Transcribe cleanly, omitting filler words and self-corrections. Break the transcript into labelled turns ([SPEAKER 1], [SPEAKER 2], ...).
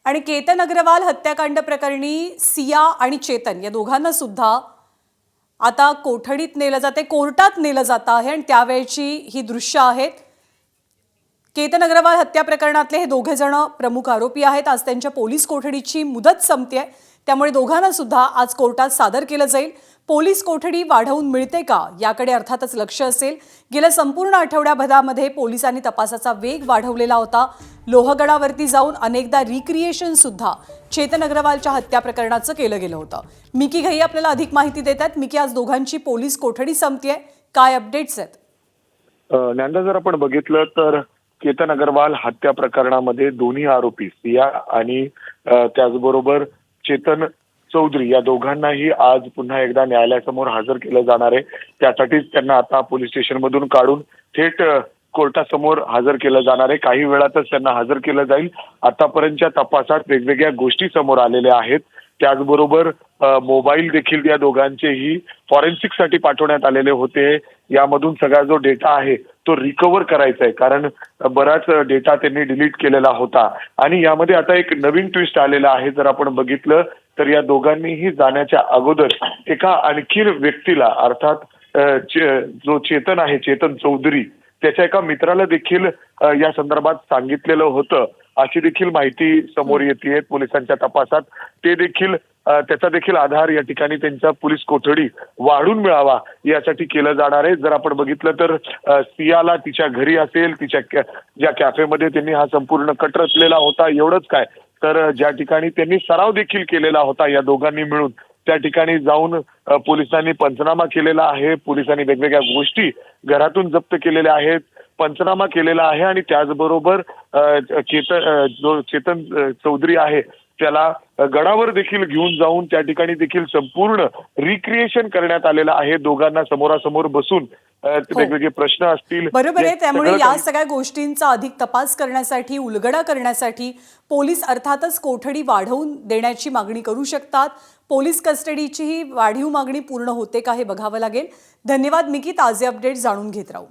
[SPEAKER 1] आणि केतन अग्रवाल हत्याकांड प्रकरणी सिया आणि चेतन या दोघांना सुद्धा आता कोठडीत नेलं जाते, कोर्टात नेलं जातं आहे आणि त्यावेळची ही दृश्य आहेत। केतन अग्रवाल हत्या प्रकरणातले हे दोघे जण प्रमुख आरोपी आहेत। आज त्यांच्या पोलीस कोठडीची मुदत संपते, त्यामुळे दोघांना सुद्धा आज कोर्टात सादर केलं जाईल। पोलीस कोठडी वाढवून मिळते का याकडे अर्थातच लक्ष असेल। गेल्या संपूर्ण आठवड्याभरामध्ये पोलिसांनी तपासाचा वेग वाढवलेला होता। लोहगडावरती जाऊन अनेकदा रिक्रिएशन सुद्धा चेतन अग्रवालच्या हत्या प्रकरणाचं केलं गेलं होतं। मिकी घई आपल्याला अधिक माहिती देतात। मिकी, आज दोघांची पोलीस कोठडी संपते, काय अपडेट्स आहेत?
[SPEAKER 2] नंदा, जर आपण बघितलं तर केतन अग्रवाल हत्या प्रकरणामध्ये दोन्ही आरोपी सिया आणि त्याचबरोबर चेतन चौधरी या दोघांनाही आज पुन्हा एकदा न्यायालयासमोर हजर केलं जाणार आहे। त्यासाठीच त्यांना आता पोलीस स्टेशनमधून काढून थेट कोर्टासमोर हजर केलं जाणार आहे। काही वेळातच त्यांना हजर केलं जाईल। आतापर्यंतच्या तपासात वेगवेगळ्या गोष्टी समोर आलेल्या आहेत। त्याचबरोबर मोबाईल देखील या दोघांचेही फॉरेन्सिकसाठी पाठवण्यात आलेले होते। यामधून सगळा जो डेटा आहे तो रिकव्हर करायचा आहे, कारण बराच डेटा त्यांनी डिलीट केलेला होता। आणि यामध्ये आता एक नवीन ट्विस्ट आलेला आहे। जर आपण बघितलं तर या दोघांनीही जाण्याच्या अगोदर एका आणखी व्यक्तीला, अर्थात जो चेतन आहे, चेतन चौधरी, त्याच्या एका मित्राला देखील या संदर्भात सांगितलेलं होतं, अशी देखील माहिती समोर येते पोलिसांच्या तपासात। ते देखील त्याचा देखील आधार या ठिकाणी त्यांच्या पोलीस कोठडी वाढून मिळावा यासाठी केलं जाणार आहे। जर आपण बघितलं तर सियाला तिच्या घरी असेल, तिच्या ज्या कॅफेमध्ये त्यांनी हा संपूर्ण कट रचलेला होता, एवढंच काय तर ज्या ठिकाणी त्यांनी सराव देखील केलेला होता या दोघांनी मिळून, त्या ठिकाणी जाऊन पोलिसांनी पंचनामा केलेला आहे। पोलिसांनी वेगवेगळ्या गोष्टी घरातून जप्त केलेल्या आहेत, पंचनामा केलेला आहे। आणि त्याचबरोबर जो चेतन चौधरी आहे त्याला गडावर देखील घेऊन जाऊन त्या ठिकाणी देखील संपूर्ण रिक्रिएशन करण्यात आलेलं आहे। दोघांना समोरासमोर बसून वेगवेगळे प्रश्न असतील,
[SPEAKER 1] बरोबर आहे। त्यामुळे या सगळ्या गोष्टींचा अधिक तपास करण्यासाठी, उलगडा करण्यासाठी पोलीस अर्थातच कोठडी वाढवून देण्याची मागणी करू शकतात। पोलीस कस्टडीची ही वाढीव मागणी पूर्ण होते का हे बघावं लागेल। धन्यवाद मिकी, ताजे अपडेट जाणून घेत राहू।